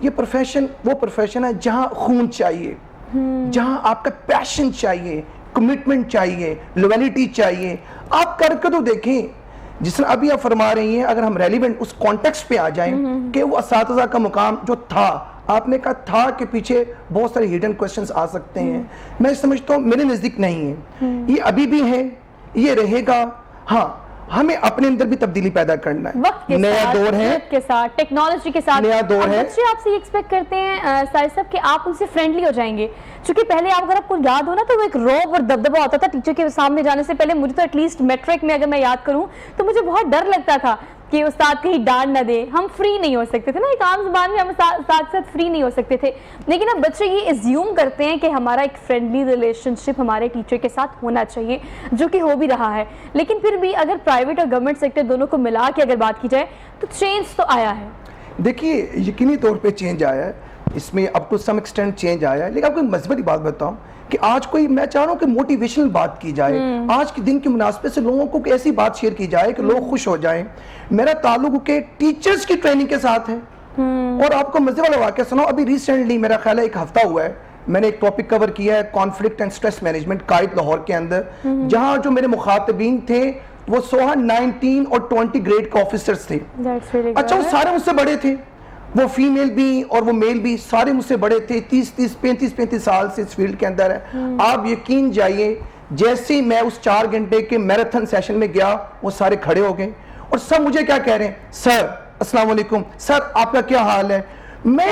یہ پروفیشن وہ پروفیشن ہے جہاں خون چاہیے, جہاں آپ کا پیشن چاہیے, کمٹمنٹ چاہیے, لویلٹی چاہیے. آپ کر کے تو دیکھیں, جس طرح ابھی آپ فرما رہی ہیں, اگر ہم ریلیونٹ اس کانٹیکسٹ پہ آ جائیں کہ وہ اساتذہ کا مقام جو تھا, آپ نے کہا تھا کہ پیچھے بہت سارے ہڈن کوسچنز آ سکتے ہیں, میں سمجھتا ہوں میرے نزدیک نہیں ہے, یہ ابھی بھی ہے, یہ رہے گا. ہاں ہمیں اپنے اندر بھی تبدیلی پیدا کرنا ہے, وقت کے نیا ساتھ, دور ہے, وقت کے ساتھ, ٹیکنالوجی کے ساتھ نیا دور ہے. بچے آپ سے یہ ایکسپیکٹ کرتے ہیں ساجد صاحب کہ آپ ان سے فرینڈلی ہو جائیں گے, چونکہ پہلے اگر آپ کو یاد ہو نا تو وہ ایک روب اور دبدبہ ہوتا تھا ٹیچر کے سامنے جانے سے پہلے. مجھے تو ایٹ لیسٹ میٹرک میں اگر میں یاد کروں تو مجھے بہت ڈر لگتا تھا کہ استاد کہیں ڈانٹ نہ دے, ہم فری نہیں ہو سکتے تھے نا, ایک عام زبان میں ہم ساتھ ساتھ فری نہیں ہو سکتے تھے. لیکن اب بچے یہ ایزیوم کرتے ہیں کہ ہمارا ایک فرینڈلی ریلیشن شپ ہمارے ٹیچر کے ساتھ ہونا چاہیے, جو کہ ہو بھی رہا ہے. لیکن پھر بھی اگر پرائیویٹ اور گورنمنٹ سیکٹر دونوں کو ملا کے اگر بات کی جائے تو چینج تو آیا ہے. دیکھیے یقینی طور پہ چینج آیا ہے, اس میں اب ٹو سم ایکسٹینٹ چینج آیا ہے. لیکن آپ کو ایک مثبتی بات بتاؤں کہ آج کوئی, میں چاہ رہا ہوں کہ موٹیویشنل بات کی جائے, آج کے دن کی مناسبت سے لوگوں کو ایسی بات شیئر کی جائے کہ لوگ خوش ہو جائیں. میرا تعلق کے ٹیچرز کی ٹریننگ کے ساتھ ہے, اور آپ کو مزے والا واقعہ سناؤ, ابھی ریسنٹلی میرا خیال ہے ایک ہفتہ ہوا ہے, میں نے ایک ٹاپک کور کیا ہے کانفلکٹ اینڈ سٹریس مینجمنٹ قائد لاہور کے اندر, جہاں جو میرے مخاطبین تھے وہ 19 اور 20 گریڈ کے آفیسرز تھے. اچھا وہ سارے مجھ سے بڑے تھے, وہ فیمیل بھی اور وہ میل بھی, سارے مجھ سے بڑے تھے, 35 سال سے اس فیلڈ کے اندر ہے. آپ یقین جائیے جیسے ہی میں اس 4 گھنٹے کے میراتھن سیشن میں گیا, وہ سارے کھڑے ہو گئے اور سب مجھے کیا کہہ رہے ہیں, سر السلام علیکم, سر آپ کا کیا حال ہے. میں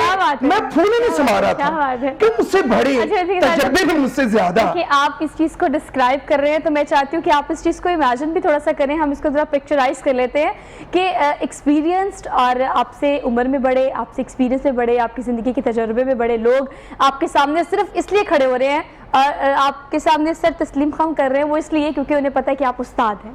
پھولے نہیں سما رہا تھا کہ مجھ سے بڑے, تجربے بھی مجھ سے زیادہ. کہ آپ اس چیز کو ڈسکرائب کر رہے ہیں تو میں چاہتی ہوں کہ آپ اس چیز کو امیجن بھی تھوڑا سا کریں, ہم اس کو ذرا پکچرائز کر لیتے ہیں کہ ایکسپیرینسڈ اور آپ سے عمر میں بڑے, آپ سے ایکسپیرینس میں بڑے, آپ کی زندگی کے تجربے میں بڑے لوگ آپ کے سامنے صرف اس لیے کھڑے ہو رہے ہیں اور آپ کے سامنے سر تسلیم خم کر رہے ہیں, وہ اس لیے کیونکہ انہیں پتہ ہے کہ آپ استاد ہیں,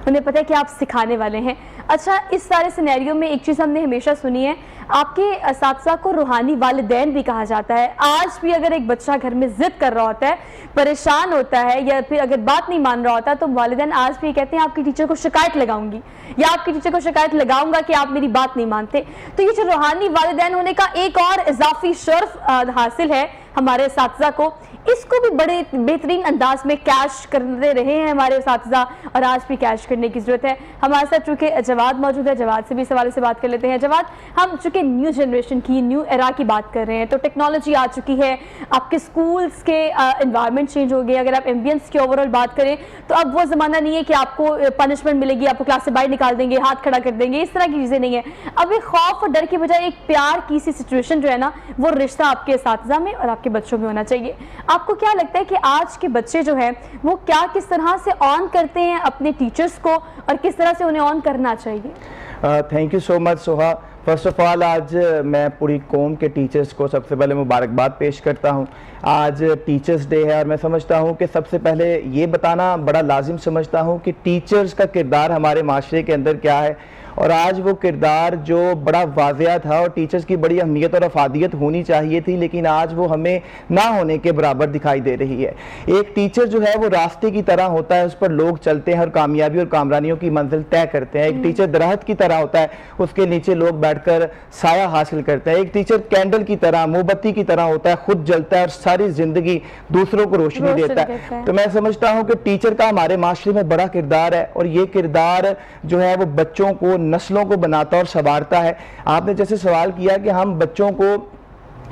انہیں پتہ ہے کہ آپ سکھانے والے ہیں. اچھا, اس سارے سینیریو میں ایک چیز ہم نے ہمیشہ سنی ہے, آپ کے اساتذہ کو روحانی والدین بھی کہا جاتا ہے. آج بھی اگر ایک بچہ گھر میں ضد کر رہا ہوتا ہے, پریشان ہوتا ہے, یا پھر اگر بات نہیں مان رہا ہوتا, تو والدین آج بھی کہتے ہیں آپ کی ٹیچر کو شکایت لگاؤں گی, یا آپ کی ٹیچر کو شکایت لگاؤں گا کہ آپ میری بات نہیں مانتے. تو یہ جو روحانی والدین ہونے کا ایک اور اضافی شرف حاصل ہے ہمارے اساتذہ کو, اس کو بھی بڑے بہترین انداز میں کیش کرتے رہے ہیں ہمارے اساتذہ, اور آج بھی کیش کرنے کی ضرورت ہے. ہمارے ساتھ چونکہ جواد موجود ہے, جواد سے بھی اس حوالے سے بات کر لیتے ہیں. جواد, ہم چونکہ نیو جنریشن کی, نیو ایرا کی بات کر رہے ہیں, تو ٹیکنالوجی آ چکی ہے, آپ کے اسکولس کے انوائرمنٹ چینج ہو گئے. اگر آپ ایمبینس کی اوور آل بات کریں تو اب وہ زمانہ نہیں ہے کہ آپ کو پنشمنٹ ملے گی, آپ کو کلاس سے باہر نکال دیں گے, ہاتھ کھڑا کر دیں گے, اس طرح کی چیزیں نہیں ہیں. اب ایک خوف اور ڈر کی بجائے ایک پیار کی سی سچویشن جو ہے نا, وہ رشتہ آپ کے اساتذہ میں اور آپ کے بچوں میں ہونا چاہیے. آپ کو کیا لگتا ہے کہ آج کے بچے جو ہیں وہ کیا کس طرح سے آن کرتے ہیں اپنے ٹیچرز کو, اور کس طرح سے انہیں آن کرنا چاہیے؟ Thank you so much Soha. First of all آج میں پوری قوم کے ٹیچرز کو سب سے پہلے مبارکباد پیش کرتا ہوں. آج ٹیچرز ڈے ہے, اور میں سمجھتا ہوں کہ سب سے پہلے یہ بتانا بڑا لازم سمجھتا ہوں کہ ٹیچرز کا کردار ہمارے معاشرے کے اندر کیا ہے, اور آج وہ کردار جو بڑا واضح تھا اور ٹیچرز کی بڑی اہمیت اور افادیت ہونی چاہیے تھی, لیکن آج وہ ہمیں نہ ہونے کے برابر دکھائی دے رہی ہے. ایک ٹیچر جو ہے وہ راستے کی طرح ہوتا ہے, اس پر لوگ چلتے ہیں اور کامیابی اور کامرانیوں کی منزل طے کرتے ہیں. ایک ٹیچر درخت کی طرح ہوتا ہے, اس کے نیچے لوگ بیٹھ کر سایہ حاصل کرتے ہیں. ایک ٹیچر کینڈل کی طرح, موم بتی کی طرح ہوتا ہے, خود جلتا ہے اور ساری زندگی دوسروں کو روشنی دیتا ہے. تو میں سمجھتا ہوں کہ ٹیچر کا ہمارے معاشرے میں بڑا کردار ہے, اور یہ کردار جو ہے وہ بچوں کو, نسلوں کو بناتا اور سنوارتا ہے. آپ نے جیسے سوال کیا کہ ہم بچوں کو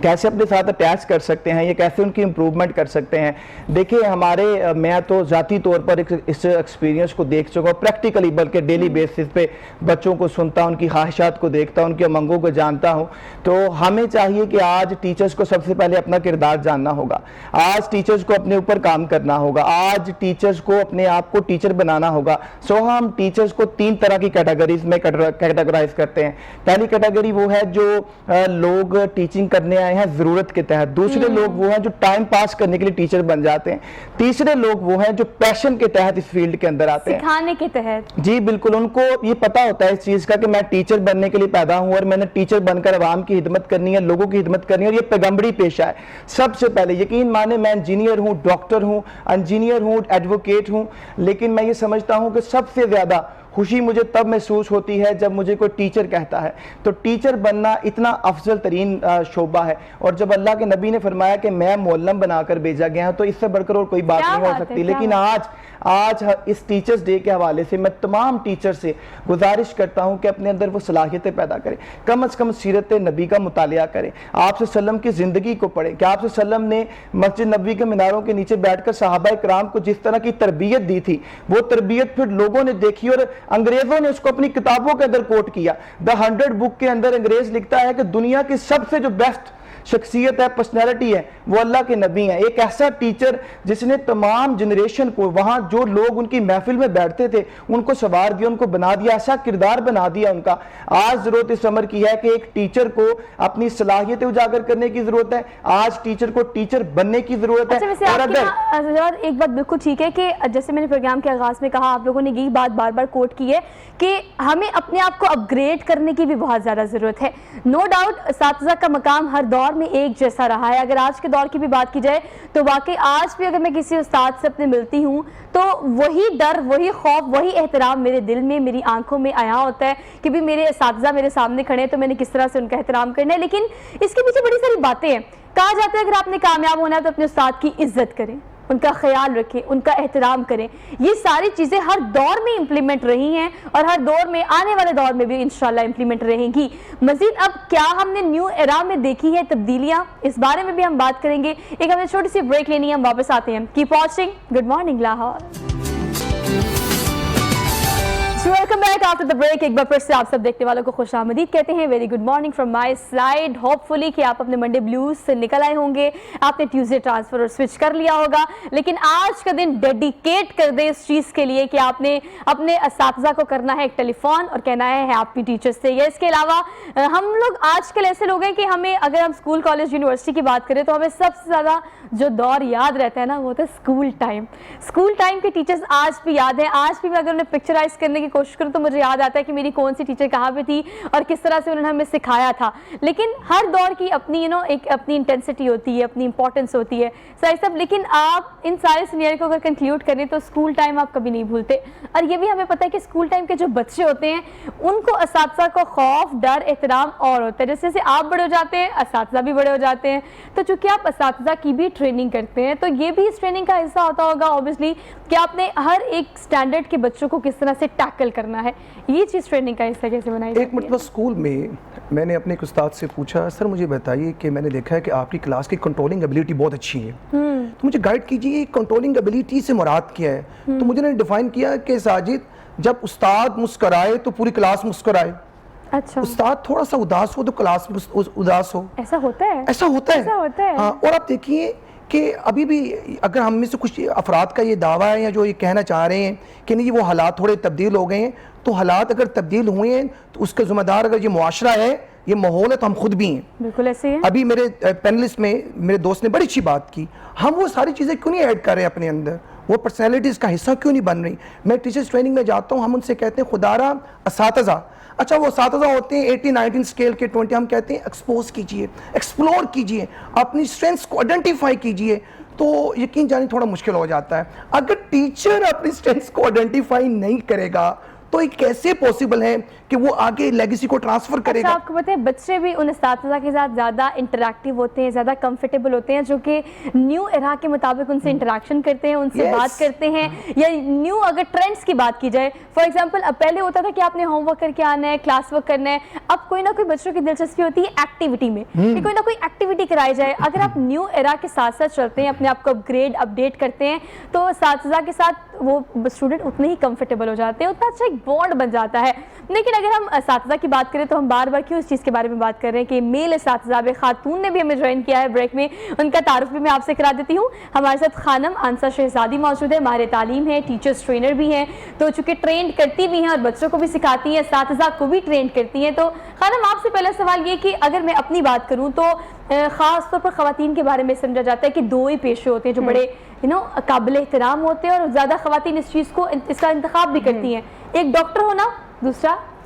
کیسے اپنے ساتھ اٹیچ کر سکتے ہیں, یہ کیسے ان کی امپروومنٹ کر سکتے ہیں. دیکھیں ہمارے, میں تو ذاتی طور پر اس ایکسپیرینس کو دیکھ چکا ہوں پریکٹیکلی, بلکہ ڈیلی بیسس پہ بچوں کو سنتا ہوں, ان کی خواہشات کو دیکھتا ہوں, ان کے امنگوں کو جانتا ہوں. تو ہمیں چاہیے کہ آج ٹیچرز کو سب سے پہلے اپنا کردار جاننا ہوگا, آج ٹیچرز کو اپنے اوپر کام کرنا ہوگا, آج ٹیچرز کو اپنے آپ کو ٹیچر بنانا ہوگا. سو ہم ٹیچرز کو 3 طرح کی کیٹیگریز میں کیٹیگرائز کرتے ہیں. پہلی کیٹیگری وہ ہے جو لوگ ٹیچنگ کرنے ہیں ضرورت کے تحت, دوسرے لوگ وہ ہیں جو ٹائم پاس کرنے کے لیے ٹیچر بن جاتے ہیں, تیسرے لوگ وہ ہیں جو پیشن کے تحت اس فیلڈ کے اندر آتے ہیں, سکھانے کے تحت. جی بالکل, ان کو یہ پتا ہوتا ہے اس چیز کا کہ میں ٹیچر بننے کے لیے پیدا ہوں, اور میں نے ٹیچر بن کر عوام کی خدمت کرنی ہے, لوگوں کی خدمت کرنی ہے, اور یہ پیغمبری پیشہ ہے. سب سے پہلے یقین مانے, میں انجینئر ہوں, ڈاکٹر ہوں, انجینئر ہوں, ایڈوکیٹ ہوں, لیکن میں یہ سمجھتا ہوں کہ سب سے زیادہ خوشی مجھے تب محسوس ہوتی ہے جب مجھے کوئی ٹیچر کہتا ہے. تو ٹیچر بننا اتنا افضل ترین شعبہ ہے, اور جب اللہ کے نبی نے فرمایا کہ میں معلم بنا کر بھیجا گیا ہوں تو اس سے بڑھ کر اور کوئی بات نہیں ہو سکتی. لیکن آج اس ٹیچرز ڈے کے حوالے سے میں تمام ٹیچر سے گزارش کرتا ہوں کہ اپنے اندر وہ صلاحیتیں پیدا کریں, کم از کم سیرت نبی کا مطالعہ کریں, آپ صلی اللہ علیہ وسلم کی زندگی کو پڑھیں کہ آپ صلی اللہ علیہ وسلم نے مسجد نبوی کے میناروں کے نیچے بیٹھ کر صحابہ کرام کو جس طرح کی تربیت دی تھی, وہ تربیت پھر لوگوں نے دیکھی اور انگریزوں نے اس کو اپنی کتابوں کے اندر کوٹ کیا. The 100 بک کے اندر انگریز لکھتا ہے کہ دنیا کی سب سے جو بیسٹ شخصیت ہے, پرسنالٹی ہے, وہ اللہ کے نبی ہیں. ایک ایسا ٹیچر جس نے تمام جنریشن کو, وہاں جو لوگ ان کی محفل میں بیٹھتے تھے ان کو سوار دیا, ان کو بنا دیا, ایسا کردار بنا دیا ان کا. آج ضرورت اس عمر کی ہے کہ ایک ٹیچر کو اپنی صلاحیتیں اجاگر کرنے کی ضرورت ہے, آج ٹیچر کو ٹیچر بننے کی ضرورت ہے. اور اگر ایک بات بالکل ٹھیک ہے کہ جیسے میں نے پروگرام کے آغاز میں کہا, آپ لوگوں نے یہی بات بار بار کوٹ کی ہے کہ ہمیں اپنے آپ کو اپ گریڈ کرنے کی بھی بہت زیادہ ضرورت ہے. نو ڈاؤٹ اساتذہ کا مقام ہر دور میں ایک جیسا رہا ہے. اگر آج کے دور کی بھی بات کی جائے تو واقعی آج بھی اگر میں کسی استاد سے اپنے ملتی ہوں تو وہی ڈر, وہی خوف, وہی احترام میرے دل میں, میری آنکھوں میں آیا ہوتا ہے کہ بھی میرے اساتذہ میرے سامنے کھڑے ہیں تو میں نے کس طرح سے ان کا احترام کرنا ہے. لیکن اس کے پیچھے بڑی ساری باتیں ہیں. کہا جاتا ہے اگر آپ نے کامیاب ہونا ہے تو اپنے استاد کی عزت کریں, ان کا خیال رکھیں, ان کا احترام کریں. یہ ساری چیزیں ہر دور میں امپلیمنٹ رہی ہیں اور ہر دور میں, آنے والے دور میں بھی انشاءاللہ امپلیمنٹ رہیں گی. مزید اب کیا ہم نے نیو ایرا میں دیکھی ہے تبدیلیاں, اس بارے میں بھی ہم بات کریں گے. ایک ہمیں چھوٹی سی بریک لینی ہے, ہم واپس آتے ہیں. Keep watching good morning Lahore. Welcome back after the break. ایک بار پھر سے آپ سب دیکھنے والوں کو خوش آمدید کہتے ہیں. Very good morning from my side. Hopefully کہ آپ اپنے منڈے بلیوز سے نکل آئے ہوں گے, آپ نے ٹیوزڈے ٹرانسفر اور سوئچ کر لیا ہوگا, لیکن آج کا دن ڈیڈیکیٹ کر دے اس چیز کے لیے کہ آپ نے اپنے اساتذہ کو کرنا ہے ایک ٹیلی فون اور کہنا ہے ہیپی ٹیچرس ڈے. یا اس کے علاوہ ہم لوگ آج کل ایسے لوگ ہیں کہ ہمیں, اگر ہم اسکول کالج یونیورسٹی کی بات کریں تو ہمیں سب سے زیادہ جو دور یاد رہتا ہے نا وہ ہوتا ہے اسکول ٹائم. اسکول ٹائم کے ٹیچرز آج بھی یاد ہیں. آج بھی میں اگر انہیں پکچرائز کرنے کی کوشش کروں تو مجھے یاد آتا ہے کہ میری کون سی ٹیچر کہاں پہ تھی اور کس طرح سے انہوں نے ہمیں سکھایا تھا. لیکن ہر دور کی اپنی ایک اپنی انٹینسٹی ہوتی ہے, اپنی امپورٹنس ہوتی ہے صاحب. لیکن آپ ان سارے سینیریو کو اگر کنکلیوڈ کریں تو اسکول ٹائم آپ کبھی نہیں بھولتے. اور یہ بھی ہمیں پتہ ہے کہ اسکول ٹائم کے جو بچے ہوتے ہیں ان کو اساتذہ کو خوف, ڈر, احترام اور ہوتا ہے. جیسے جیسے آپ بڑے ہو جاتے ہیں اساتذہ بھی بڑے ہو جاتے ہیں. تو چونکہ آپ اساتذہ کی بھی ٹریننگ کرتے ہیں تو یہ بھی اس ٹریننگ کا حصہ ہوتا ہوگا اوبیسلی کہ آپ نے ہر ایک سٹینڈرڈ کے بچوں کو کس طرح سے ٹیکل کرنا ہے. یہ چیز ٹریننگ کا حصہ کیسے بنائی جاتی ہے؟ ایک مرتبہ اسکول میں نے اپنے ایک استاد سے پوچھا, سر مجھے بتائیے کہ میں نے دیکھا ہے کہ آپ کی کلاس کی کنٹرولنگ ایبلٹی بہت اچھی ہے, تو مجھے گائیڈ کیجیے کنٹرولنگ ایبلٹی سے مراد کیا ہے. تو مجھے نے ڈیفائن کیا کہ ساجد جب استاد مسکرائے تو پوری کلاس مسکرائے, اچھا استاد تھوڑا سا اداس ہو تو کلاس اداس ہو. ایسا ہوتا ہے, ایسا ہوتا ہے. ہاں, اور آپ دیکھیے کہ ابھی بھی اگر ہم میں سے کچھ افراد کا یہ دعویٰ ہے یا جو یہ کہنا چاہ رہے ہیں کہ نہیں وہ حالات تھوڑے تبدیل ہو گئے ہیں, تو حالات اگر تبدیل ہوئے ہیں تو اس کا ذمہ دار اگر یہ معاشرہ ہے, یہ ماحول ہے, تو ہم خود بھی ہیں. بالکل ایسے ہے. ابھی میرے پینلسٹ میں میرے دوست نے بڑی اچھی بات کی, ہم وہ ساری چیزیں کیوں نہیں ایڈ کر رہے ہیں اپنے اندر, وہ پرسنالٹیز کا حصہ کیوں نہیں بن رہی. میں ٹیچرز ٹریننگ میں جاتا ہوں, ہم ان سے کہتے ہیں خدا را اساتذہ, اچھا وہ اساتذہ ہوتے ہیں 80-19 اسکیل کے 20, ہم کہتے ہیں ایکسپوز کیجئے, ایکسپلور کیجئے, اپنی اسٹرینتھس کو آئیڈینٹیفائی کیجئے. تو یقین جانی تھوڑا مشکل ہو جاتا ہے. اگر ٹیچر اپنی اسٹرینتھس کو آئیڈینٹیفائی نہیں کرے گا تو یہ کیسے پوسیبل ہے کہ وہ آگے لیگیسی کو ٹرانسفر کرے گا. آپ کو پتہ ہے بچے بھی ان اساتذہ کے ساتھ زیادہ انٹریکٹیو ہوتے ہیں, زیادہ کمفرٹیبل ہوتے ہیں, جو کہ نیو ایرا کے مطابق ان سے انٹریکشن کرتے ہیں, ان سے بات کرتے ہیں. یا نیو اگر ٹرینڈز کی بات کی جائے, فار ایگزامپل اب پہلے ہوتا تھا کہ آپ نے ہوم ورک کر کے آنا ہے, کلاس ورک کرنا ہے. اب کوئی نہ کوئی بچوں کی دلچسپی ہوتی ہے ایکٹیویٹی میں کہ کوئی نہ کوئی ایکٹیویٹی کرائی جائے. اگر آپ نیو ایرا کے ساتھ ساتھ چلتے ہیں, اپنے آپ کو اپڈیٹ کرتے ہیں, تو اساتذہ کے ساتھ وہ اسٹوڈنٹ اتنے ہی کمفرٹیبل ہو جاتے ہیں, اتنا اچھا ایک بانڈ بن جاتا ہے. لیکن اگر ہم اساتذہ کی بات کریں تو ہم بار بار کیوں اس چیز کے بارے میں بات کر رہے ہیں کہ میل اساتذہ, خاتون نے بھی ہمیں جوائن کیا ہے بریک میں, ان کا تعارف بھی میں آپ سے کرا دیتی ہوں. ہمارے ساتھ خانم آنسا شہزادی موجود ہے, ماہر تعلیم ہے, ٹیچرز ٹرینر بھی ہیں, تو چونکہ ٹرینڈ کرتی بھی ہیں اور بچوں کو بھی سکھاتی ہیں, اساتذہ کو بھی ٹرینڈ کرتی ہیں. تو خانم آپ سے پہلا سوال یہ کہ اگر میں اپنی بات کروں تو خاص طور پر خواتین کے بارے میں سمجھا جاتا ہے کہ دو ہی پیشے ہوتے ہیں جو بڑے قابل احترام ہوتے ہیں اور زیادہ خواتین اس چیز کو, اس کا انتخاب بھی کرتی ہیں. ایک ڈاکٹر ہونا, دوسرا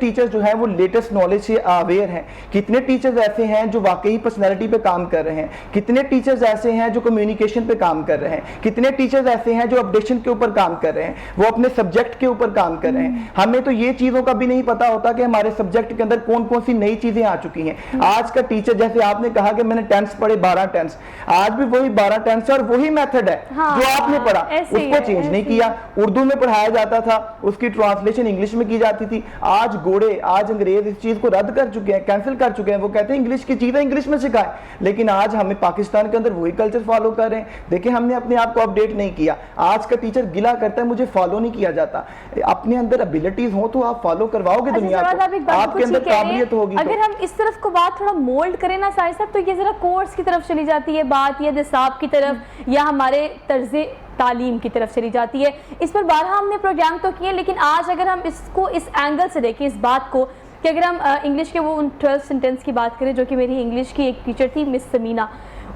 ٹیچرز جو ہیں وہ لیٹسٹ نالج سے اویئر ہیں, کتنے ٹیچرز ایسے ہیں جو واقعی پرسنالٹی پہ کام کر رہے ہیں, کتنے ٹیچرز ایسے ہیں جو کمیونیکیشن پہ کام کر رہے ہیں, کتنے ٹیچرز ایسے ہیں جو اپڈیشن کے اوپر کام کر رہے ہیں, وہ اپنے سبجیکٹ کے اوپر کام کر رہے ہیں. ہمیں تو یہ چیزوں کا بھی نہیں پتا ہوتا کہ ہمارے سبجیکٹ کے اندر کون کون سی نئی چیزیں آ چکی ہیں. آج کا ٹیچر, جیسے آپ نے کہا کہ میں نے ٹینس پڑھے 12 ٹینس, آج بھی وہی 12 ٹینس اور وہی میتھڈ ہے جو آپ نے پڑھا, اس کو چینج نہیں کیا. اردو میں پڑھایا جاتا تھا, اس کی ٹرانسلیشن انگلش میں کی جاتی تھی. آج گوڑے, آج انگریز اس چیز کو رد کر چکے ہیں, کینسل کر چکے ہیں. وہ کہتے ہیں انگلش کی چیزیں انگلش میں سکھائیں, لیکن آج ہمیں پاکستان کے اندر وہی کلچر فالو کر رہے ہیں. دیکھیں ہم نے اپنے آپ کو اپڈیٹ نہیں کیا. آج کا ٹیچر گلا کرتا ہے مجھے فالو نہیں کیا جاتا. اپنے اندر ابیلٹیز ہوں تو آپ فالو کرواؤ گے دنیا کو, آپ کے اندر قابلیت ہوگی. اگر ہم اس طرف کو بات تھوڑا مولڈ کریں نا سائز صاحب, تو یہ ذرا کورس کی طرف چلی جاتی ہے بات, یا نصاب کی طرف, یا ہمارے طرز تعلیم کی طرف چلی جاتی ہے. اس پر بارہا ہم نے پروگرام تو کیے, لیکن آج اگر ہم اس کو اس اینگل سے دیکھیں اس بات کو, کہ اگر ہم انگلش کے وہ 12 سینٹینس کی بات کریں, جو کہ میری انگلش کی ایک ٹیچر تھی مس سمینا,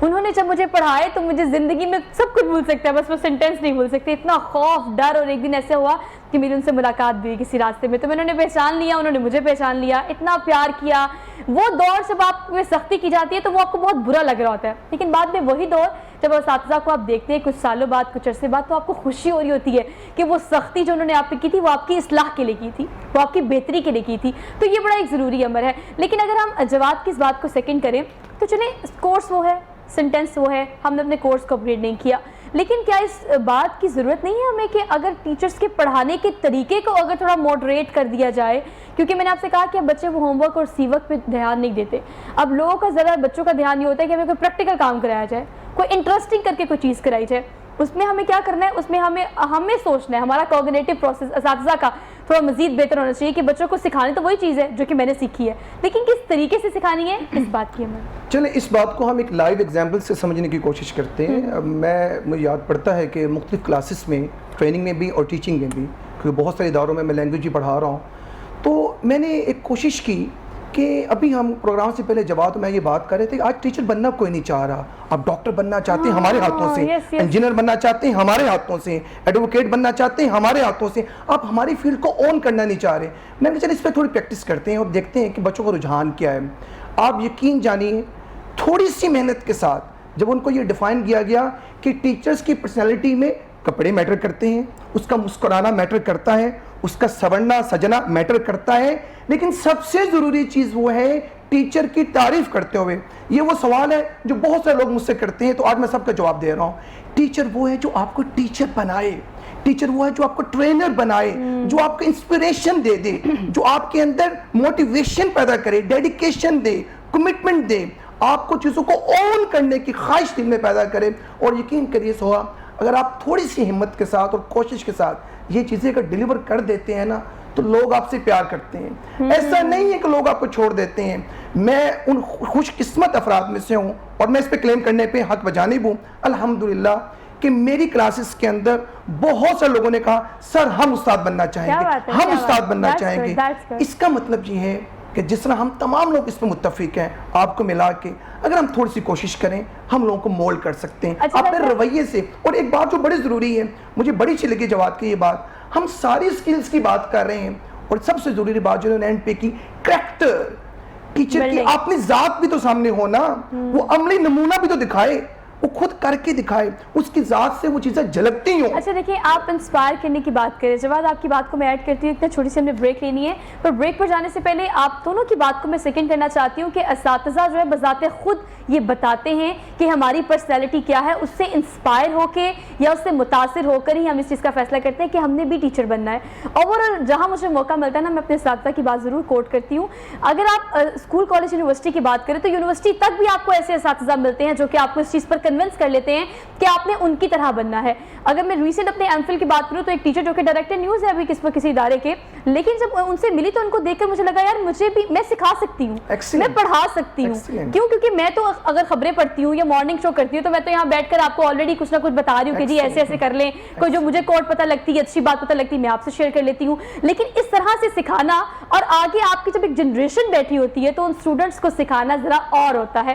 انہوں نے جب مجھے پڑھائے تو مجھے زندگی میں سب کچھ بھول سکتا ہے, بس وہ سینٹینس نہیں بھول سکتے. اتنا خوف, ڈر, اور ایک دن ایسے ہوا کہ میری ان سے ملاقات بھی ہوئی کسی راستے میں, تو میں انہوں نے پہچان لیا, انہوں نے مجھے پہچان لیا, اتنا پیار کیا. وہ دور جب آپ میں سختی کی جاتی ہے تو وہ آپ کو بہت برا لگ رہا ہوتا ہے, لیکن بعد میں وہی دور جب اساتذہ کو آپ دیکھتے ہیں کچھ سالوں بعد, کچھ عرصے بعد, تو آپ کو خوشی ہو رہی ہوتی ہے کہ وہ سختی جو انہوں نے آپ پہ کی تھی وہ آپ کی اصلاح کے لیے کی تھی, وہ آپ کی بہتری کے لیے کی تھی. تو یہ بڑا ایک ضروری امر ہے. لیکن اگر ہم جواد کی اس بات کو سیکنڈ کریں تو چلیں, کورس وہ ہے, سینٹینس وہ ہے, ہم نے اپنے کورس کو اپگریڈ نہیں کیا, لیکن کیا اس بات کی ضرورت نہیں ہے ہمیں کہ اگر ٹیچرز کے پڑھانے کے طریقے کو اگر تھوڑا موڈریٹ کر دیا جائے, کیونکہ میں نے آپ سے کہا کہ اب بچے وہ ہوم ورک اور سی ورک پہ دھیان نہیں دیتے. اب لوگوں کا ذرا بچوں کا دھیان یہ ہوتا ہے کہ ہمیں کوئی پریکٹیکل کام کرایا جائے, کوئی انٹرسٹنگ کر کے کوئی چیز کرائی جائے. اس میں ہمیں کیا کرنا ہے, اس میں ہمیں سوچنا ہے, ہمارا کوگنیٹو پروسیس اساتذہ کا تھوڑا مزید بہتر ہونا چاہیے کہ بچوں کو سکھانی تو وہی چیز ہے جو کہ میں نے سیکھی ہے, لیکن کس طریقے سے سکھانی ہے, اس بات کی ہمیں. چلیں اس بات کو ہم ایک لائیو ایگزامپل سے سمجھنے کی کوشش کرتے ہیں. مجھے یاد پڑتا ہے کہ مختلف کلاسز میں, ٹریننگ میں بھی اور ٹیچنگ میں بھی, کیونکہ بہت سارے اداروں میں لینگویج بھی پڑھا رہا ہوں, تو میں نے ایک کوشش کی کہ ابھی ہم پروگرام سے پہلے جواد میں یہ بات کر رہے تھے کہ آج ٹیچر بننا کوئی نہیں چاہ رہا. آپ ڈاکٹر بننا چاہتے ہیں ہمارے ہاتھوں سے, انجینئر بننا چاہتے ہیں ہمارے ہاتھوں سے, ایڈوکیٹ بننا چاہتے ہیں ہمارے ہاتھوں سے, آپ ہماری فیلڈ کو اون کرنا نہیں چاہ رہے. میں نے چلے اس پہ تھوڑی پریکٹس کرتے ہیں اور دیکھتے ہیں کہ بچوں کا رجحان کیا ہے. آپ یقین جانیے تھوڑی سی محنت کے ساتھ جب ان کو یہ ڈیفائن کیا گیا کہ ٹیچرز کی پرسنالٹی میں کپڑے میٹر کرتے ہیں, اس کا مسکرانا میٹر کرتا ہے, اس کا سورنا سجنا میٹر کرتا ہے, لیکن سب سے ضروری چیز وہ ہے ٹیچر کی تعریف کرتے ہوئے. یہ وہ سوال ہے جو بہت سے لوگ مجھ سے کرتے ہیں, تو آج میں سب کا جواب دے رہا ہوں. ٹیچر وہ ہے جو آپ کو ٹیچر بنائے, ٹیچر وہ ہے جو آپ کو ٹرینر بنائے, جو آپ کو انسپریشن دے دے, جو آپ کے اندر موٹیویشن پیدا کرے, ڈیڈیکیشن دے, کمٹمنٹ دے, آپ کو چیزوں کو اون کرنے کی خواہش دل میں پیدا کرے. اور یقین کریے سہا, اگر آپ تھوڑی سی ہمت کے ساتھ اور کوشش کے ساتھ یہ چیزیں اگر ڈیلیور کر دیتے ہیں نا, تو لوگ آپ سے پیار کرتے ہیں. ایسا نہیں ہے کہ لوگ آپ کو چھوڑ دیتے ہیں. میں ان خوش قسمت افراد میں سے ہوں, اور میں اس پہ کلیم کرنے پہ حق بجانب ہوں الحمدللہ, کہ میری کلاسز کے اندر بہت سے لوگوں نے کہا سر ہم استاد بننا چاہیں گے, ہم استاد بننا چاہیں گے. اس کا مطلب یہ ہے کہ جس طرح ہم تمام لوگ اس میں متفق ہیں, آپ کو ملا کے اگر ہم تھوڑی سی کوشش کریں ہم لوگوں کو مولڈ کر سکتے ہیں اپنے رویے سے. اور ایک بات جو بڑی ضروری ہے, مجھے بڑی اچھی لگی جواد کی یہ بات, ہم ساری سکلز کی بات کر رہے ہیں, اور سب سے ضروری بات جو انہوں نے اینڈ پہ کی, کریکٹر. ٹیچر کی اپنی ذات بھی تو سامنے ہونا, وہ عملی نمونہ بھی تو دکھائے, وہ خود کر کے دکھائے, اس کی ذات سے وہ چیزیں جھلکتی ہوں. اچھا دیکھیں, آپ انسپائر کرنے کی بات کریں, جواد آپ کی بات کو میں ایڈ کرتی ہوں, اتنا چھوٹی سی ہم نے بریک لینی ہے, پر بریک پر جانے سے پہلے آپ دونوں کی بات کو میں سیکنڈ کرنا چاہتی ہوں کہ اساتذہ جو ہے بذات خود یہ بتاتے ہیں کہ ہماری پرسنالٹی کیا ہے, اس سے انسپائر ہو کے یا اس سے متاثر ہو کر ہی ہم اس چیز کا فیصلہ کرتے ہیں کہ ہم نے بھی ٹیچر بننا ہے. اور جہاں مجھے موقع ملتا ہے نا, میں اپنے اساتذہ کی بات ضرور کوٹ کرتی ہوں. اگر آپ اسکول کالج یونیورسٹی کی بات کریں تو یونیورسٹی تک بھی آپ کو ایسے اساتذہ ملتے ہیں جو کہ آپ کو اس چیز پر کنونس کر لیتے ہیں کہ آپ نے ان کی طرح بننا ہے. اگر میں ریسنٹ اپنے ایم فل کی بات کروں تو ایک ٹیچر جو کہ ڈائریکٹر نیوز ہے ابھی کسی ادارے کے, لیکن جب ان سے ملی تو ان کو دیکھ کر مجھے لگا یار مجھے بھی, میں سکھا سکتی ہوں, میں پڑھا سکتی ہوں. کیوں؟ کیونکہ میں تو اگر خبریں پڑھتی ہوں یا مارننگ شو کرتی ہوں تو میں تو یہاں بیٹھ کر آپ کو آلریڈی کچھ نہ کچھ بتا رہی ہوں کہ جی ایسے ایسے کر لیں, کوئی جو مجھے کوٹ پتہ لگتی ہے, اچھی بات پتہ لگتی ہے, میں آپ سے شیئر کر لیتی ہوں. لیکن اس طرح سے سکھانا, اور آگے آپ کی جب ایک جنریشن بیٹھی ہوتی ہے تو ان اسٹوڈنٹس کو سکھانا ذرا اور ہوتا ہے.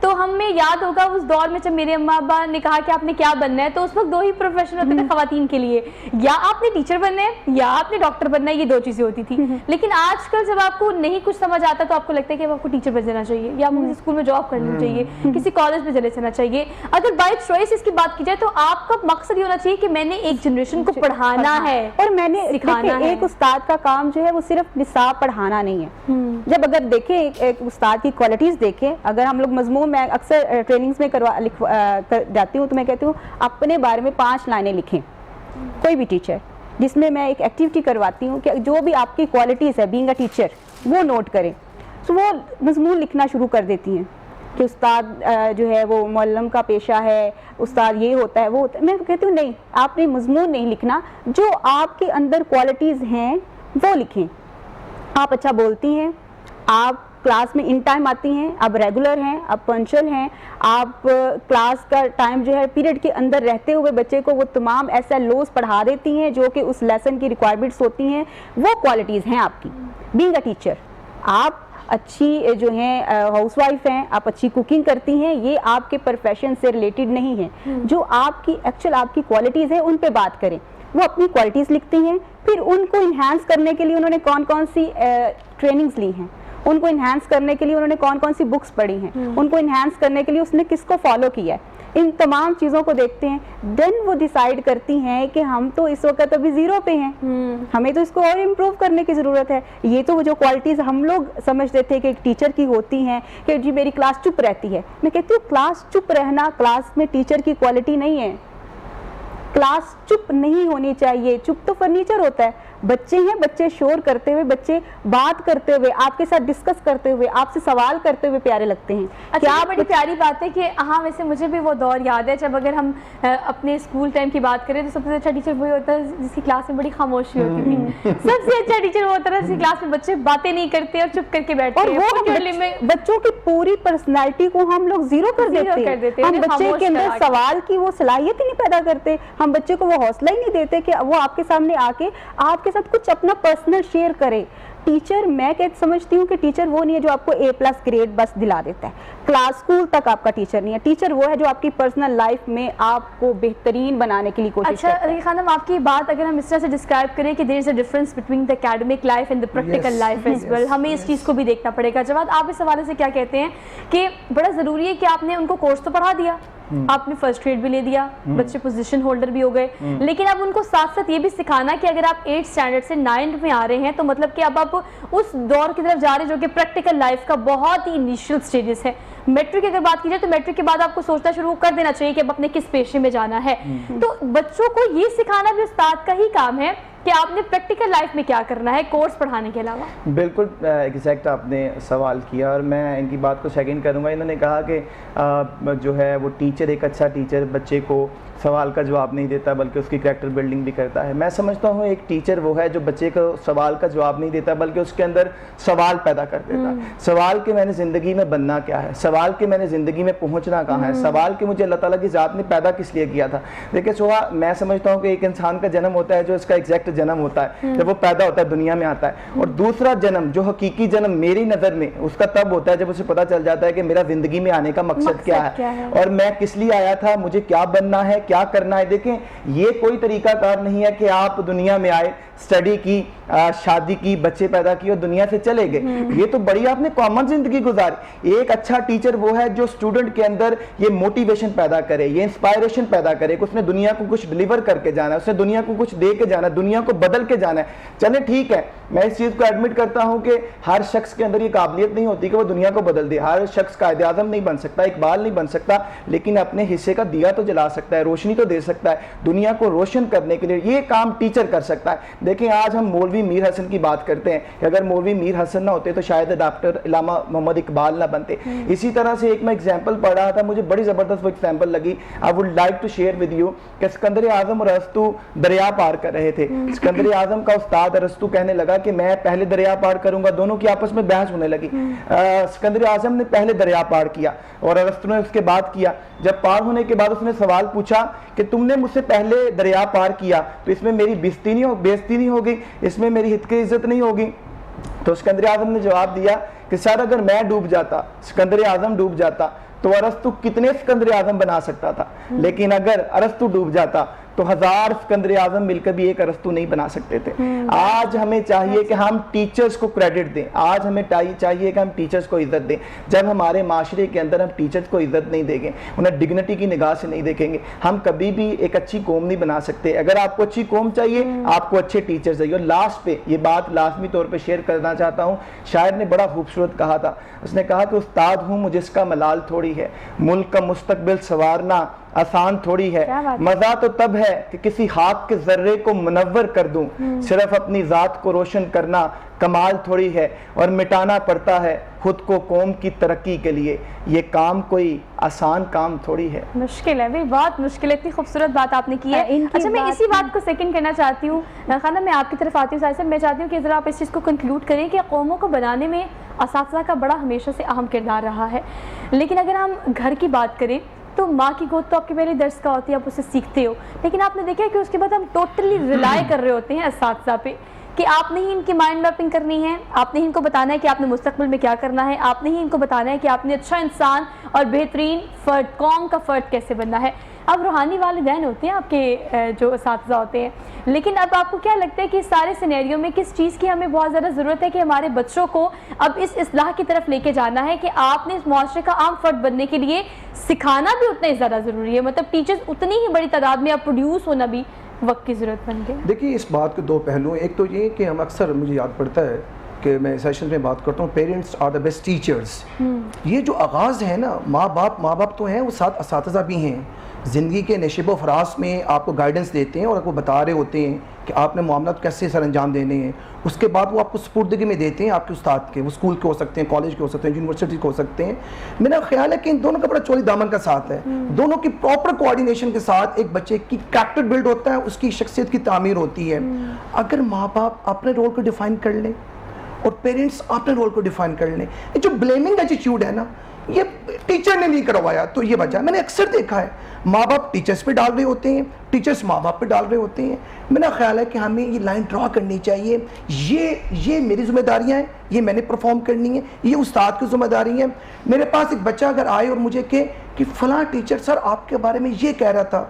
تو ہمیں یاد ہوگا اس دور میں جب میرے اماں ابا نے کہا کہ آپ نے کیا بننا ہے، تو اس وقت 2 ہی پروفیشن ہوتے تھے خواتین کے لیے، یا آپ نے ٹیچر بننا ہے یا آپ نے ڈاکٹر بننا ہے، یہ 2 چیزیں ہوتی تھی. لیکن آج کل جب آپ کو نہیں کچھ سمجھ آتا تو آپ کو لگتا ہے کہ آپ کو ٹیچر بن جانا چاہیے، یا آپ کو کسی اسکول میں جاب کرنی چاہیے، کسی کالج میں چلے جانا چاہیے. اگر بائی چوائس اس کی بات کی جائے تو آپ کا مقصد یہ ہونا چاہیے کہ میں نے ایک جنریشن کو پڑھانا ہے اور میں نے سکھانا ہے. ایک استاد کا کام جو ہے وہ صرف نصاب پڑھانا نہیں ہے. جب اگر دیکھیں ایک استاد کی کوالٹیز دیکھیں، اگر ہم لوگ مضمون میں اکثر ٹریننگز میں جاتی ہوں تو میں کہتی ہوں اپنے بارے میں 5 لائنیں لکھیں، کوئی بھی ٹیچر، جس میں میں ایک ایکٹیویٹی کرواتی ہوں کہ جو بھی آپ کی کوالٹیز ہے بینگ اے ٹیچر وہ نوٹ کریں. تو وہ مضمون لکھنا شروع کر دیتی ہیں کہ استاد جو ہے وہ معلم کا پیشہ ہے، استاد یہ ہوتا ہے وہ ہوتا ہے. میں کہتی ہوں نہیں، آپ نے مضمون نہیں لکھنا، جو آپ کے اندر کوالٹیز ہیں وہ لکھیں. آپ اچھا بولتی ہیں، آپ کلاس میں ان ٹائم آتی ہیں، آپ ریگولر ہیں، آپ پنچل ہیں، آپ کلاس کا ٹائم جو ہے پیریڈ کے اندر رہتے ہوئے بچے کو وہ تمام ایسا لوز پڑھا دیتی ہیں جو کہ اس لیسن کی ریکوائرمنٹس ہوتی ہیں. وہ کوالٹیز ہیں آپ کی بینگ اے ٹیچر. آپ اچھی جو ہیں ہاؤس وائف ہیں، آپ اچھی کوکنگ کرتی ہیں، یہ آپ کے پروفیشن سے ریلیٹڈ نہیں ہے. جو آپ کی ایکچوئل آپ کی کوالٹیز ہیں ان پہ بات کریں. وہ اپنی کوالٹیز لکھتی ہیں، پھر ان کو انہینس کرنے کے لیے انہوں نے کون کون سی ٹریننگز لی ہیں، ان کو انہینس کرنے کے لیے انہوں نے کون کون سی بکس پڑھی ہیں، ان کو انہینس کرنے کے لیے اس نے کس کو فالو کیا ہے. ان تمام چیزوں کو دیکھتے ہیں، دین وہ ڈیسائیڈ کرتی ہیں کہ ہم تو اس وقت ابھی 0 پہ ہیں، ہمیں تو اس کو اور امپروو کرنے کی ضرورت ہے. یہ تو جو کوالٹیز ہم لوگ سمجھتے تھے کہ ایک ٹیچر کی ہوتی ہیں کہ جی میری کلاس چپ رہتی ہے، میں کہتی ہوں کلاس چپ رہنا کلاس میں ٹیچر کی کوالٹی نہیں ہے. کلاس چپ نہیں ہونی چاہیے. چپ تو فرنیچر ہوتا ہے. بچے ہیں، بچے شور کرتے ہوئے، بچے بات کرتے ہوئے، آپ کے ساتھ ڈسکس کرتے ہوئے، آپ سے سوال کرتے ہوئے پیارے لگتے ہیں. کیا بڑی پیاری بات ہے کہ ہاں ویسے مجھے بھی وہ دور یاد ہے جب اگر ہم اپنے اسکول ٹائم کی بات کریں تو سب سے اچھا ٹیچر وہی ہوتا ہے جس کی کلاس میں بڑی خاموشی ہوتی تھی. سب سے اچھا ٹیچر وہ ہوتا ہے جس کی کلاس میں بچے باتیں نہیں کرتے اور چپ کر کے بیٹھتے اور ہیں. وہ بچوں کی پوری پرسنالٹی کو ہم لوگ 0 کر دیتے ہیں. ہم بچے کے اندر سوال کی وہ صلاحیت ہی نہیں پیدا کرتے. ہم بچے کو وہ حوصلہ ہی نہیں دیتے کہ وہ آپ کے سامنے آ کے آپ کے ساتھ کچھ اپنا پرسنل شیئر کرے. ٹیچر میں سمجھتی ہوں کہ ٹیچر وہ نہیں ہے جو آپ کو A+ گریڈ بس دلا دیتا ہے. کلاس اسکول تک آپ کا ٹیچر نہیں ہے. ٹیچر وہ ہے جو آپ کی پرسنل لائف میں آپ کو بہترین بنانے کے لیے کوشش کرتا ہے. اچھا رحیق خانم، آپ کی بات اگر ہم اس طرح سے ڈسکرائب کریں کہ there is a difference between the academic life and the practical life as well, ہمیں اس چیز کو بھی دیکھنا پڑے گا. جواد، آپ اس حوالے سے کیا کہتے ہیں کہ بڑا ضروری ہے کہ آپ نے ان کو کورس تو پڑھا دیا، آپ نے فرسٹ گریڈ بھی لے دیا، بچے پوزیشن ہولڈر بھی ہو گئے، لیکن اب ان کو ساتھ ساتھ یہ بھی سکھانا کہ اگر آپ 8th اسٹینڈرڈ سے 9th میں آ رہے ہیں تو مطلب کہ اب آپ اس دور کی طرف جا رہے ہیں جو کہ پریکٹیکل لائف کا بہت ہی انیشیل سٹیجز ہے. میٹرک کی اگر بات کی جائے تو میٹرک کے بعد آپ کو سوچنا شروع کر دینا چاہیے کہ اب اپنے کس پیشے میں جانا ہے. تو بچوں کو یہ سکھانا بھی استاد کا ہی کام ہے کہ آپ نے پریکٹیکل لائف میں کیا کرنا ہے کورس پڑھانے کے علاوہ. بالکل ایگزیکٹ آپ نے سوال کیا اور میں ان کی بات کو سیکنڈ کروں گا. انہوں نے کہا کہ جو ہے وہ ٹیچر، ایک اچھا ٹیچر بچے کو سوال کا جواب نہیں دیتا بلکہ اس کی کریکٹر بلڈنگ بھی کرتا ہے. میں سمجھتا ہوں ایک ٹیچر وہ ہے جو بچے کو سوال کا جواب نہیں دیتا بلکہ اس کے اندر سوال پیدا کر دیتا ہے. سوال کہ میں نے زندگی میں بننا کیا ہے، سوال کہ میں نے زندگی میں پہنچنا کہاں ہے، سوال کہ مجھے اللہ تعالیٰ کی ذات نے پیدا کس لیے کیا تھا. دیکھیں سوہا، میں سمجھتا ہوں کہ ایک انسان کا جنم ہوتا ہے جو اس کا ایگزیکٹ جنم ہوتا ہے جب وہ پیدا ہوتا ہے، دنیا میں آتا ہے. اور دوسرا جنم جو حقیقی جنم میری نظر میں اس کا تب ہوتا ہے جب اسے پتہ چل جاتا ہے کہ میرا زندگی میں آنے کا مقصد کیا ہے اور میں کس لیے آیا تھا، مجھے کیا بننا ہے، کیا کرنا ہے. دیکھیں یہ کوئی طریقہ کار نہیں ہے کہ آپ دنیا میں آئے، اسٹڈی کی، شادی کی، بچے پیدا کی اور دنیا سے چلے گئے. یہ تو بڑی آپ نے کامن زندگی گزاری. ایک اچھا ٹیچر وہ ہے جو اسٹوڈنٹ کے اندر یہ موٹیویشن پیدا کرے، یہ انسپائریشن پیدا کرے کہ اس نے دنیا کو کچھ ڈلیور کر کے جانا ہے، اس نے دنیا کو کچھ دے کے جانا ہے، دنیا کو بدل کے جانا ہے. چلیں ٹھیک ہے، میں اس چیز کو ایڈمٹ کرتا ہوں کہ ہر شخص کے اندر یہ قابلیت نہیں ہوتی کہ وہ دنیا کو بدل دے. ہر شخص قائد اعظم نہیں بن سکتا، اقبال نہیں بن سکتا، لیکن اپنے حصے کا دیا تو جلا سکتا ہے، روشنی تو دے سکتا ہے. دنیا کو روشن کرنے کے لیے یہ کام ٹیچر کر سکتا ہے. دیکھیں آج ہم مولوی میر حسن کی بات کرتے ہیں کہ اگر مولوی میر حسن نہ ہوتے تو شاید ڈاکٹر علامہ محمد اقبال نہ بنتے. اسی طرح سے ایک میں ایگزامپل پڑھ رہا تھا، مجھے بڑی زبردست وہ ایگزامپل لگی. I would like to share with you کہ سکندر اعظم اور ارسطو دریا پار کر رہے تھے. سکندر اعظم کا استاد ارسطو کہنے لگا کہ میں پہلے دریا پار کروں گا. دونوں کی آپس میں بحث ہونے لگی. سکندر اعظم نے پہلے دریا پار کیا اور ارسطو نے اس کے بعد کیا. جب پار ہونے کے بعد اس نے سوال پوچھا کہ تم نے مجھ سے پہلے دریا پار کیا تو اس میں میری بےزتی نہیں ہوگی، اس میں میری ہت کی عزت نہیں ہوگی؟ تو سکندر اعظم نے جواب دیا کہ سر اگر میں ڈوب جاتا، سکندر اعظم ڈوب جاتا تو ارسطو کتنے سکندر اعظم بنا سکتا تھا، لیکن اگر ارسطو ڈوب جاتا تو 1000 سکندر اعظم مل کر بھی ایک ارسطو نہیں بنا سکتے تھے۔ آج ہمیں چاہیے کہ ہم ٹیچرز کو کریڈٹ دیں، آج ہمیں چاہیے کہ ہم ٹیچرز کو عزت دیں۔ جب ہمارے معاشرے کے اندر ہم ٹیچرز کو عزت نہیں دیں گے، انہیں ڈگنیٹی کی نگاہ سے نہیں دیکھیں گے، ہم کبھی بھی ایک اچھی قوم نہیں بنا سکتے۔ اگر آپ کو اچھی قوم چاہیے، آپ کو اچھے ٹیچرز چاہیے۔ اور لاسٹ پہ یہ بات لازمی طور پہ شیئر کرنا چاہتا ہوں، شاعر نے بڑا خوبصورت کہا تھا، اس نے کہا کہ استاد ہوں مجھ اس کا ملال تھوڑی ہے، ملک کا مستقبل سنوارنا آسان تھوڑی ہے، مزہ تو تب ہے کہ کسی خاک کے ذرے کو منور کر دوں، صرف اپنی ذات کو روشن کرنا کمال تھوڑی ہے، اور مٹانا پڑتا ہے خود کو قوم کی ترقی کے لیے، یہ کام کوئی آسان کام تھوڑی ہے۔ مشکل ہے بھائی، بہت مشکل ہے، اتنی خوبصورت بات آپ نے کی ہے۔ اچھا میں اسی بات کو سیکنڈ کرنا چاہتی ہوں، خانہ میں آپ کی طرف آتی ہوں، سائد صاحب میں چاہتی ہوں کہ ذرا آپ اس چیز کو کنکلوڈ کریں کہ قوموں کو بنانے میں اساتذہ کا بڑا ہمیشہ سے اہم کردار رہا ہے، لیکن اگر ہم گھر کی بات کریں تو ماں کی گود تو آپ کے پہلے درس کا ہوتی ہے، آپ اسے سیکھتے ہو، لیکن آپ نے دیکھا کہ اس کے بعد ہم ٹوٹلی ریلائی کر رہے ہوتے ہیں اساتذہ پہ کہ آپ نے ہی ان کی مائنڈ میپنگ کرنی ہے، آپ نے ہی ان کو بتانا ہے کہ آپ نے مستقبل میں کیا کرنا ہے، آپ نے ہی ان کو بتانا ہے کہ آپ نے اچھا انسان اور بہترین فرد، قوم کا فرد کیسے بننا ہے۔ اب روحانی والدین ہوتے ہیں آپ کے جو اساتذہ ہوتے ہیں، لیکن اب آپ کو کیا لگتا ہے کہ اس سارے سینیریو میں کس چیز کی ہمیں بہت زیادہ ضرورت ہے کہ ہمارے بچوں کو اب اس اصلاح کی طرف لے کے جانا ہے کہ آپ نے اس معاشرے کا عام فرد بننے کے لیے سکھانا بھی اتنا ہی زیادہ ضروری ہے، مطلب ٹیچرز اتنی ہی بڑی تعداد میں اب پروڈیوس ہونا بھی وقت کی ضرورت بن گئی؟ دیکھیے اس بات کے دو پہلو ہیں، ایک تو یہ کہ ہم اکثر مجھے یاد پڑتا ہے کہ میں سیشن میں بات کرتا ہوں، parents are the best teachers. یہ جو آغاز ہے نا، ماں باپ تو ہیں، وہ ساتھ اساتذہ بھی ہیں، زندگی کے نشیب و فراز میں آپ کو گائیڈنس دیتے ہیں اور آپ کو بتا رہے ہوتے ہیں کہ آپ نے معاملات کیسے سر انجام دینے ہیں، اس کے بعد وہ آپ کو سپردگی میں دیتے ہیں آپ کے استاد کے، وہ اسکول کے ہو سکتے ہیں، کالج کے ہو سکتے ہیں، یونیورسٹی کے ہو سکتے ہیں۔ میرا خیال ہے کہ ان دونوں کا بڑا چولی دامن کا ساتھ ہے، دونوں کی پراپر کوآرڈینیشن کے ساتھ ایک بچے کی کریکٹر بلڈ ہوتا ہے، اس کی شخصیت کی تعمیر ہوتی ہے۔ اگر ماں باپ اپنے رول کو ڈیفائن کر لیں اور پیرنٹس اپنے رول کو ڈیفائن کر لیں، یہ جو بلیمنگ ایٹیٹیوڈ ہے نا، یہ ٹیچر نے نہیں کروایا تو یہ وجہ، میں نے اکثر دیکھا ہے ماں باپ ٹیچرز پہ ڈال رہے ہوتے ہیں، ٹیچرز ماں باپ پہ ڈال رہے ہوتے ہیں۔ میرا خیال ہے کہ ہمیں یہ لائن ڈرا کرنی چاہیے، یہ میری ذمہ داریاں ہیں، یہ میں نے پرفارم کرنی ہے، یہ استاد کی ذمہ داری ہے۔ میرے پاس ایک بچہ اگر آئے اور مجھے کہ فلاں ٹیچر سر آپ کے بارے میں یہ کہہ رہا تھا،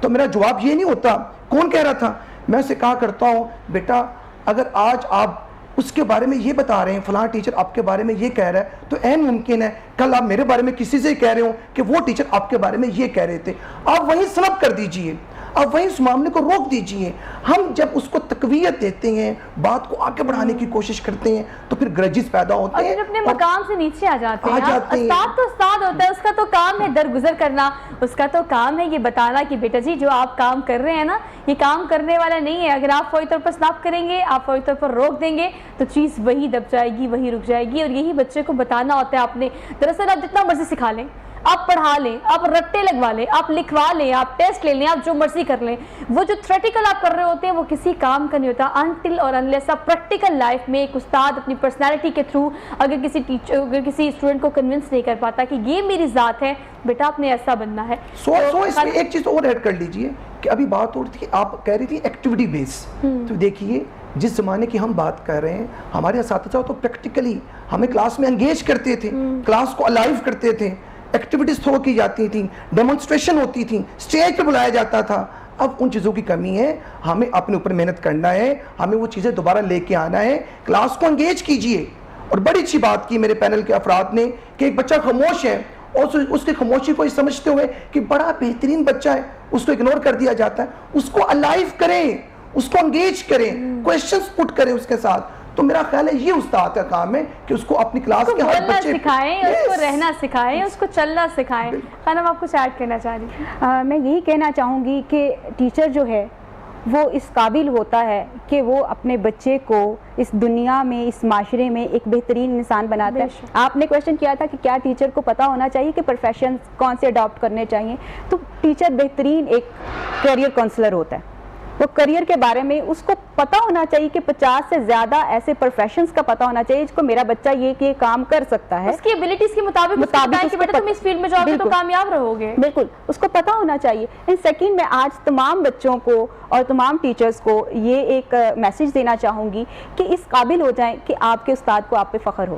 تو میرا جواب یہ نہیں ہوتا کون کہہ رہا تھا، میں اسے کہا کرتا ہوں بیٹا اگر آج آپ اس کے بارے میں یہ بتا رہے ہیں، فلاں ٹیچر آپ کے بارے میں یہ کہہ رہا ہے، تو عین ممکن ہے کل آپ میرے بارے میں کسی سے کہہ رہے ہوں کہ وہ ٹیچر آپ کے بارے میں یہ کہہ رہے تھے، آپ وہیں سلب کر دیجئے، آپ وہیں اس معاملے کو روک دیجئے۔ ہم جب اس کو تقویت دیتے ہیں، بات کو آگے بڑھانے کی کوشش کرتے ہیں، تو پھر گرجز پیدا ہوتے ہیں اور اپنے مقام سے نیچے آ جاتے ہیں۔ استاد تو استاد ہوتا ہے، اس کا تو کام ہے درگزر کرنا، اس کا تو کام ہے یہ بتانا کہ بیٹا جی جو آپ کام کر رہے ہیں نا، یہ کام کرنے والا نہیں ہے، اگر آپ فوری طور پر سناپ کریں گے، آپ فوری طور پر روک دیں گے تو چیز وہی دب جائے گی، وہی رک جائے گی۔ اور یہی بچے کو بتانا ہوتا ہے آپ نے، دراصل آپ جتنا مرضی سکھا لیں، آپ پڑھا لیں، آپ رٹے لگوا لیں، آپ لکھوا لیں، آپ ٹیسٹ لے لیں، آپ جو مرضی کر لیں، وہ جو تھریٹیکل آپ کر رہے ہوتے ہیں وہ کسی کام کا نہیں ہوتا انٹل اور انلیس آپ پریکٹیکل لائف میں ایک استاد اپنی پرسنالٹی کے تھرو اگر کسی اسٹوڈنٹ کو کنونس نہیں کر پاتا کہ یہ میری ذات ہے، بیٹا آپ نے ایسا بننا ہے۔ اس میں ایک چیز اور ایڈ کر لیجئے کہ ابھی بات ہو رہی تھی، آپ کہہ رہی تھی ایکٹیویٹی بیس، تو دیکھیے جس زمانے کی ہم بات کر رہے ہیں، ہمارے اساتذہ تو پریکٹیکلی ہمیں کلاس میں انگیج کرتے تھے، کلاس کو الائیو کرتے تھے، ایکٹیویٹیز تھرو کی جاتی تھیں، ڈیمونسٹریشن ہوتی تھیں، اسٹیج پہ بلایا جاتا تھا۔ اب ان چیزوں کی کمی ہے، ہمیں اپنے اوپر محنت کرنا ہے، ہمیں وہ چیزیں دوبارہ لے کے آنا ہے، کلاس کو انگیج کیجئے۔ اور بڑی اچھی بات کی میرے پینل کے افراد نے کہ ایک بچہ خاموش ہے اور اس کی خاموشی کو سمجھتے ہوئے کہ بڑا بہترین بچہ ہے، اس کو اگنور کر دیا جاتا ہے، اس کو الائیو کریں، اس کو انگیج کریں، کویسچنز پٹ کریں اس کے ساتھ۔ تو میرا خیال ہے یہ استاد کا کام ہے کہ اس کو اپنی کلاس کے ہر بچے سکھائیں، اس کو رہنا سکھائیں، اس کو چلنا سکھائیں۔ خانم آپ کچھ ایڈ کرنا چاہ رہی ہیں؟ میں یہی کہنا چاہوں گی کہ ٹیچر جو ہے وہ اس قابل ہوتا ہے کہ وہ اپنے بچے کو اس دنیا میں، اس معاشرے میں ایک بہترین انسان بناتا ہے۔ آپ نے کویشچن کیا تھا کہ کیا ٹیچر کو پتہ ہونا چاہیے کہ پروفیشن کون سے اڈاپٹ کرنے چاہیے، تو ٹیچر بہترین ایک کیریئر کاؤنسلر ہوتا ہے، وہ کریئر کے بارے میں اس کو پتہ ہونا چاہیے کہ 50 سے زیادہ ایسے پروفیشنز کا پتہ ہونا چاہیے جس کو میرا بچہ یہ کام کر سکتا ہے، اس کی ابیلٹیز کے مطابق بتائیں کہ بیٹا تم اس فیلڈ میں جاؤ گے تو کامیاب رہو گے۔ بالکل اس کو پتہ ہونا چاہیے۔ سیکنڈ میں آج تمام بچوں کو اور تمام ٹیچرز کو یہ ایک میسج دینا چاہوں گی کہ اس قابل ہو جائیں کہ آپ کے استاد کو آپ پہ فخر ہو۔